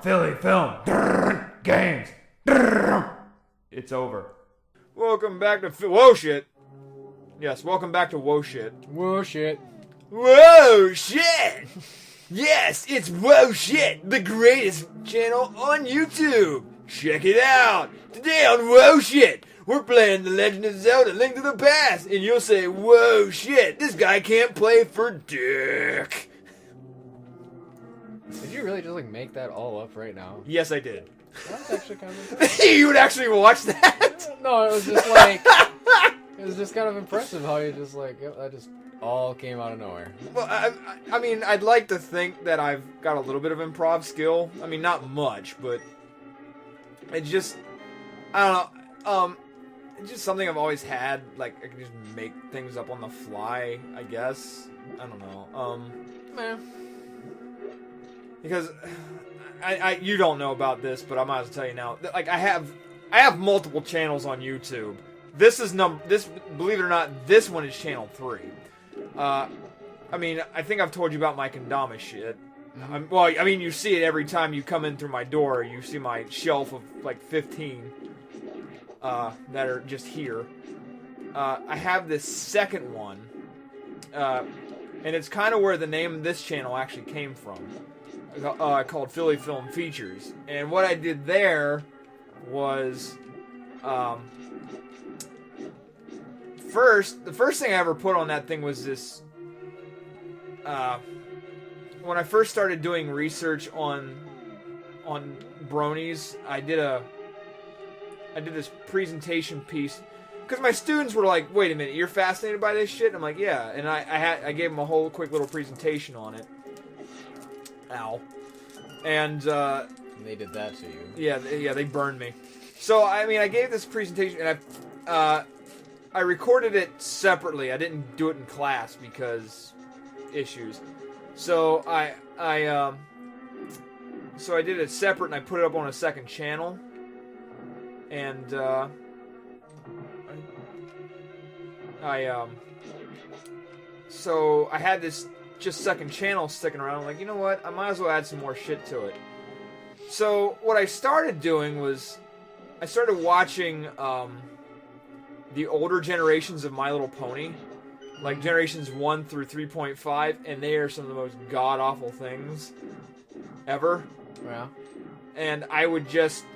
Philly Film Games. It's over. Welcome back to Whoa Shit. Yes, welcome back to Whoa Shit. Whoa shit. Whoa Shit! Yes, it's Whoa Shit, the greatest channel on YouTube. Check it out. Today on Whoa Shit, we're playing The Legend of Zelda: Link to the Past, and you'll say, whoa shit, this guy can't play for dick. Did you really just make that all up right now? Yes, I did. That's actually kind of impressive. You would actually watch that? No, it was just it was just kind of impressive how you just that just all came out of nowhere. Well, I mean, I'd like to think that I've got a little bit of improv skill. I mean, not much, but it's just, I don't know, it's just something I've always had. Like, I can just make things up on the fly, I guess. I don't know. Because you don't know about this, but I might as well tell you now. Like, I have multiple channels on YouTube. Believe it or not, this one is channel 3. I mean, I think I've told you about my kendama shit. Well, I mean, you see it every time you come in through my door. You see my shelf of like 15 that are just here. I have this second one, and it's kind of where the name of this channel actually came from. Called Philly Film Features, and what I did there was, the first thing I ever put on that thing was this. When I first started doing research on bronies, I did this presentation piece because my students were like, "Wait a minute, you're fascinated by this shit?" And I'm like, "Yeah," and I gave them a whole quick little presentation on it. Ow. And they did that to you. Yeah, they burned me. So I mean, I gave this presentation, and I recorded it separately. I didn't do it in class because issues. So I did it separate, and I put it up on a second channel. And so I had this just second channel sticking around. I'm like, you know what? I might as well add some more shit to it. So what I started doing was I started watching the older generations of My Little Pony, like generations 1 through 3.5, and they are some of the most god-awful things ever. Yeah. And I would just,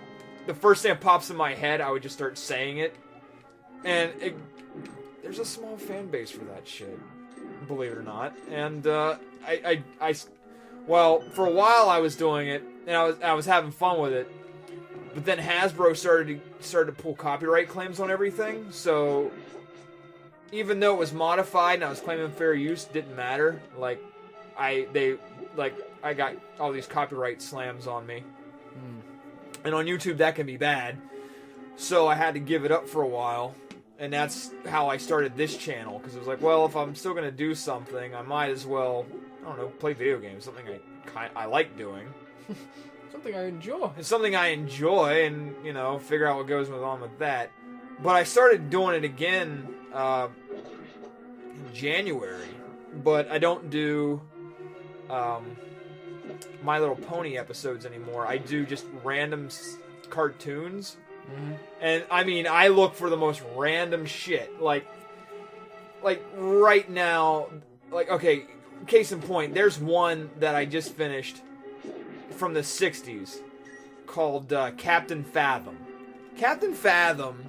the first thing that pops in my head, I would just start saying it. And there's a small fan base for that shit, believe it or not. And well, for a while I was doing it, and I was having fun with it. But then Hasbro started to pull copyright claims on everything. So even though it was modified and I was claiming fair use, it didn't matter. Like I got all these copyright slams on me. And on YouTube that can be bad. So I had to give it up for a while. And that's how I started this channel, because it was like, well, if I'm still going to do something, I might as well, I don't know, play video games, something I like doing. Something I enjoy. It's something I enjoy, and, you know, figure out what goes on with that. But I started doing it again in January, but I don't do My Little Pony episodes anymore. I do just random cartoons. And I mean, I look for the most random shit. Like right now, like, okay, case in point, there's one that I just finished from the 60s called Captain Fathom. Captain Fathom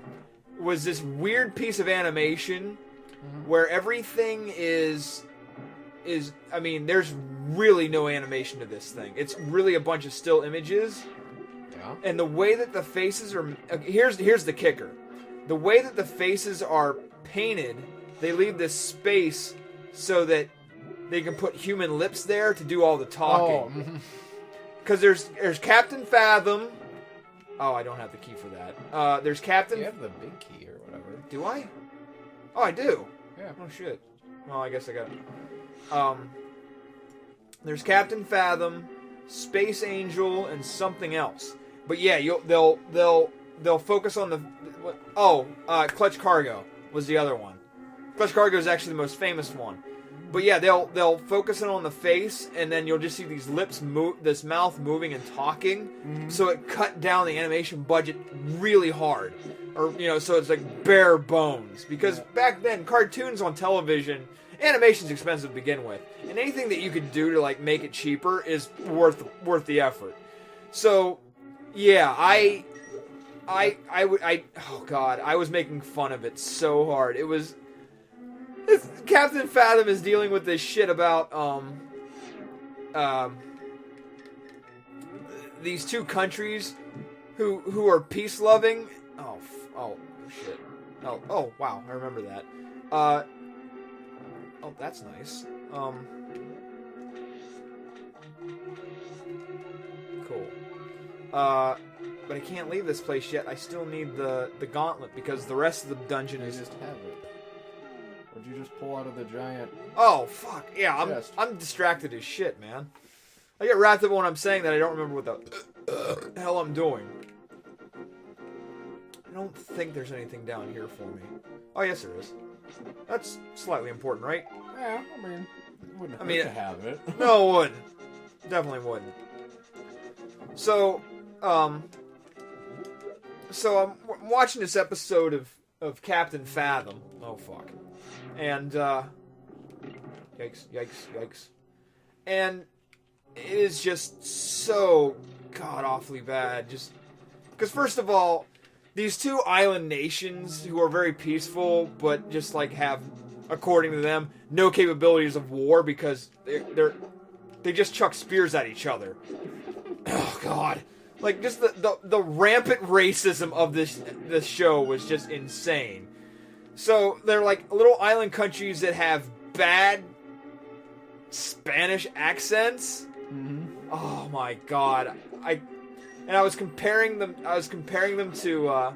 was this weird piece of animation where everything is I mean, there's really no animation to this thing. It's really a bunch of still images. And the way that the faces are... Here's the kicker. The way that the faces are painted, they leave this space so that they can put human lips there to do all the talking. Because there's Captain Fathom. Oh, I don't have the key for that. There's Captain... You have the big key or whatever. Do I? Oh, I do. Yeah. Oh, shit. Well, I guess I got it. There's Captain Fathom, Space Angel, and something else. But yeah, they'll focus on the... Clutch Cargo was the other one. Clutch Cargo is actually the most famous one. But yeah, they'll focus in on the face, and then you'll just see these lips move, this mouth moving and talking. So it cut down the animation budget really hard, or so it's like bare bones. Because back then, cartoons on television, animation's expensive to begin with, and anything that you could do to like make it cheaper is worth the effort. So, yeah, I oh god, I was making fun of it so hard. It was. Captain Fathom is dealing with this shit about these two countries who are peace loving. Oh shit. Oh wow, I remember that. Oh, that's nice. Cool. But I can't leave this place yet. I still need the gauntlet because the rest of the dungeon is just have it. Or did you just pull out of the giant? Oh fuck yeah! chest? I'm distracted as shit, man. I get wrapped up when I'm saying that I don't remember what the hell I'm doing. I don't think there's anything down here for me. Oh yes, there is. That's slightly important, right? Yeah, I mean, it wouldn't hurt to have it. No, it wouldn't. Definitely wouldn't. So I'm watching this episode of Captain Fathom. Oh fuck. And, yikes. And it is just so god-awfully bad. Just, because first of all, these two island nations who are very peaceful, but just, like, have, according to them, no capabilities of war because they just chuck spears at each other. Oh, God. Like, just the rampant racism of this show was just insane. So, they're like little island countries that have bad Spanish accents. Mm-hmm. Oh my god. I was comparing them to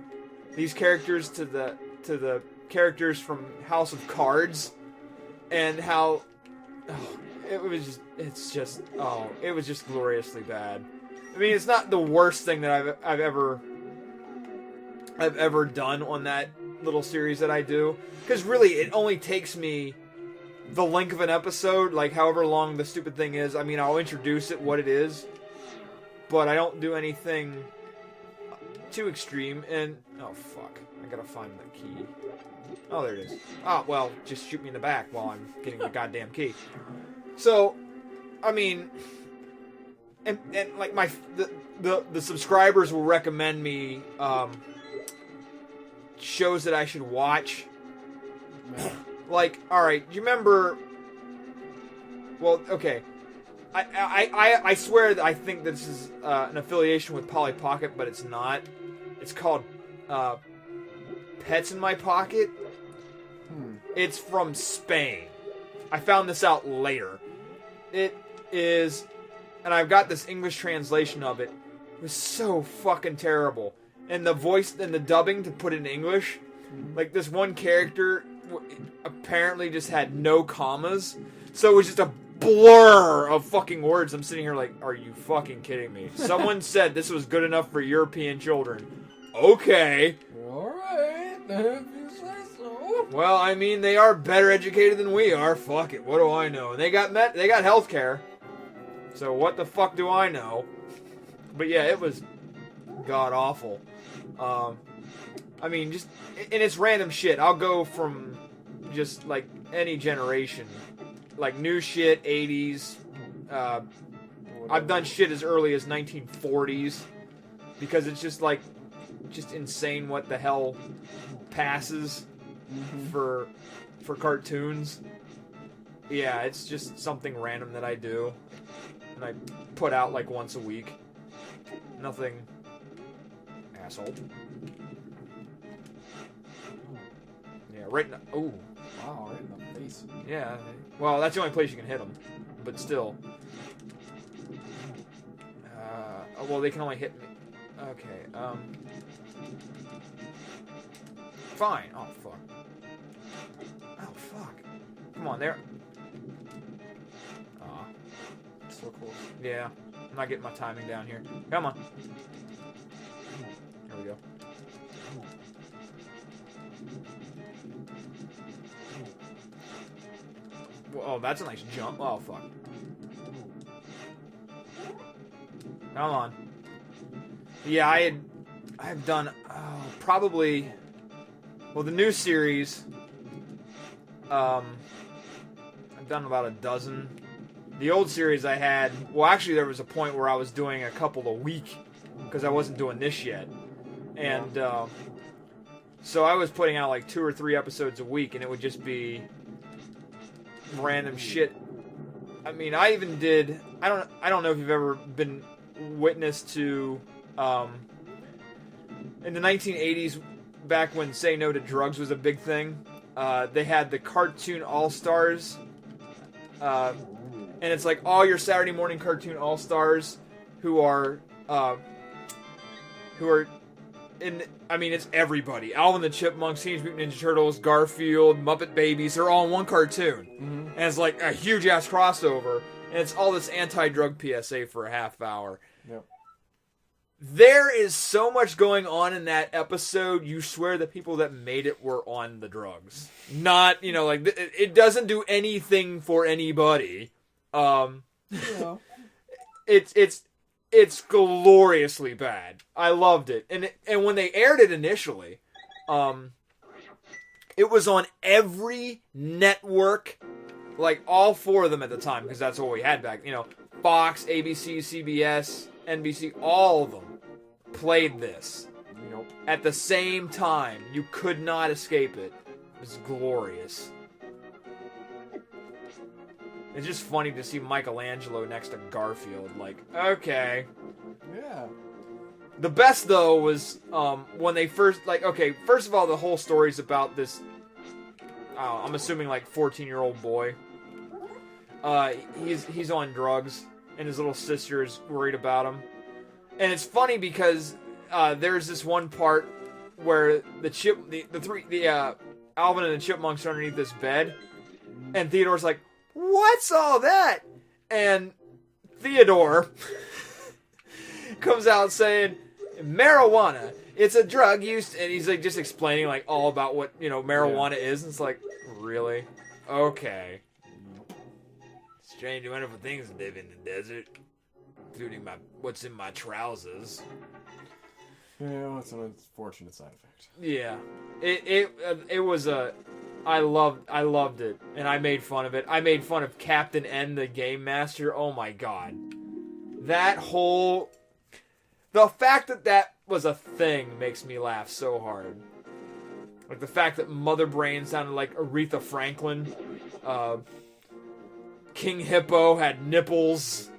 these characters to the characters from House of Cards, and how it was just gloriously bad. I mean, it's not the worst thing that I've ever done on that little series that I do, because really it only takes me the length of an episode, like however long the stupid thing is. I mean, I'll introduce it what it is, but I don't do anything too extreme. And oh fuck, I gotta find the key. Oh, there it is. Oh well, just shoot me in the back while I'm getting the goddamn key. So, I mean, and like the subscribers will recommend me shows that I should watch. Like, alright, do you remember... Well, okay. I swear that I think this is an affiliation with Polly Pocket, but it's not. It's called Pets in My Pocket. It's from Spain. I found this out later. It is... And I've got this English translation of it. It was so fucking terrible. And the voice and the dubbing to put it in English, like this one character apparently just had no commas, so it was just a blur of fucking words. I'm sitting here like, are you fucking kidding me? Someone said this was good enough for European children. Okay. Alright, if you say so. Well, I mean, they are better educated than we are. Fuck it, what do I know? And they got healthcare. So what the fuck do I know? But yeah, it was god awful. I mean, just, and it's random shit. I'll go from just like any generation, like new shit, 80s. I've done shit as early as 1940s because it's just like, just insane what the hell passes for cartoons. Yeah, it's just something random that I do, and I put out like once a week. Nothing. Asshole. Yeah, right in the... Ooh. Wow, right in the face. Yeah. Well, that's the only place you can hit them. But still. Well, they can only hit me. Okay, Fine. Oh, fuck. Oh, fuck. Come on, there. Aw. So close. Yeah. I'm not getting my timing down here. Come on. There we go. Oh, that's a nice jump. Oh, fuck. Come on. Yeah, I've done probably, well, the new series. I've done about a dozen. The old series I had, well, actually there was a point where I was doing a couple a week because I wasn't doing this yet, and so I was putting out like 2 or 3 episodes a week, and it would just be random shit. I mean, I even did. I don't know if you've ever been witness to in the 1980s, back when Say No to Drugs was a big thing. They had the Cartoon All-Stars, and it's like all your Saturday morning Cartoon All-Stars who are in, I mean, it's everybody. Alvin the Chipmunks, Teenage Mutant Ninja Turtles, Garfield, Muppet Babies, they're all in one cartoon. Mm-hmm. And it's like a huge-ass crossover, and it's all this anti-drug PSA for a half hour. Yep. There is so much going on in that episode, you swear the people that made it were on the drugs. Not, you know, like, it doesn't do anything for anybody. Yeah. It's gloriously bad. I loved it. And when they aired it initially, it was on every network, like all 4 of them at the time, because that's what we had back. You know, Fox, ABC, CBS, NBC, all of them played this. Nope. At the same time. You could not escape it. It was glorious. It's just funny to see Michelangelo next to Garfield. Like, okay. Yeah. The best, though, was when they first, like, okay, first of all, the whole story's about this, I'm assuming, like, 14-year-old boy. He's on drugs, and his little sister is worried about him. And it's funny because there's this one part where Alvin and the Chipmunks are underneath this bed, and Theodore's like, "What's all that?" And Theodore comes out saying, "Marijuana. It's a drug used," and he's like just explaining like all about what, you know, marijuana is. And it's like, really? Okay. Strange, wonderful things live in the desert, including what's in my trousers. Yeah, well, it's an unfortunate side effect. Yeah, it was a. I loved it, and I made fun of it. I made fun of Captain N, the Game Master. Oh my god. The fact that was a thing makes me laugh so hard. Like the fact that Mother Brain sounded like Aretha Franklin. King Hippo had nipples.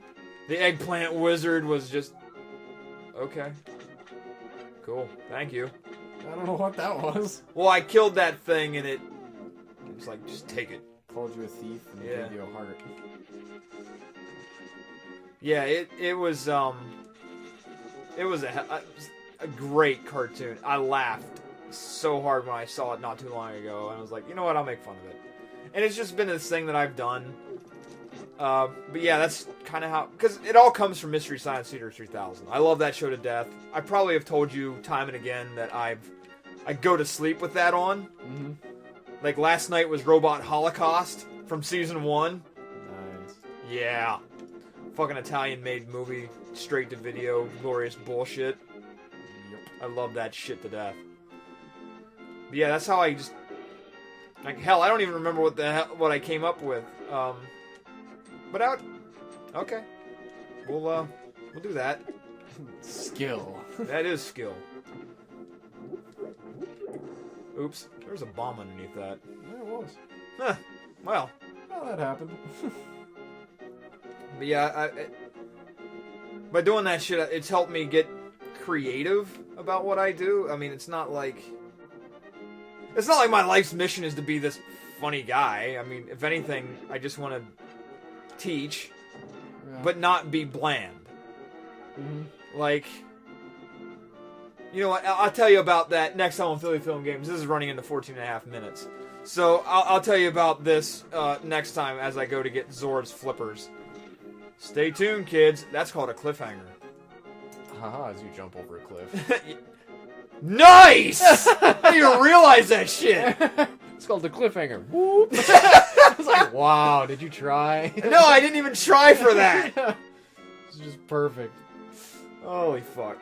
The Eggplant Wizard was just... Okay. Cool. Thank you. I don't know what that was. Well, I killed that thing, and it was like, just take it. Called you a thief and gave you a heart. Yeah, it was a great cartoon. I laughed so hard when I saw it not too long ago, and I was like, you know what, I'll make fun of it. And it's just been this thing that I've done. But yeah, that's kind of how... Because it all comes from Mystery Science Theater 3000. I love that show to death. I probably have told you time and again that I go to sleep with that on. Mm-hmm. Like last night was Robot Holocaust from season 1. Nice. Yeah. Fucking Italian-made movie, straight to video, glorious bullshit. Yep. I love that shit to death. But yeah, that's how I just... Like, hell, I don't even remember what I came up with. But okay. We'll do that. Skill. That is skill. Oops, there's a bomb underneath that. Yeah, it was. Huh. Well, that happened. But yeah, by doing that shit, it's helped me get creative about what I do. I mean, it's not like my life's mission is to be this funny guy. I mean, if anything, I just want to teach, but not be bland. Mm-hmm. Like, you know what? I'll tell you about that next time on Philly Film Games. This is running into 14 and a half minutes. So I'll tell you about this next time as I go to get Zord's flippers. Stay tuned, kids. That's called a cliffhanger. Haha, as you jump over a cliff. Nice! I didn't even realize that shit. It's called the cliffhanger. Whoop. I was like, wow, did you try? No, I didn't even try for that. It's just perfect. Holy fuck.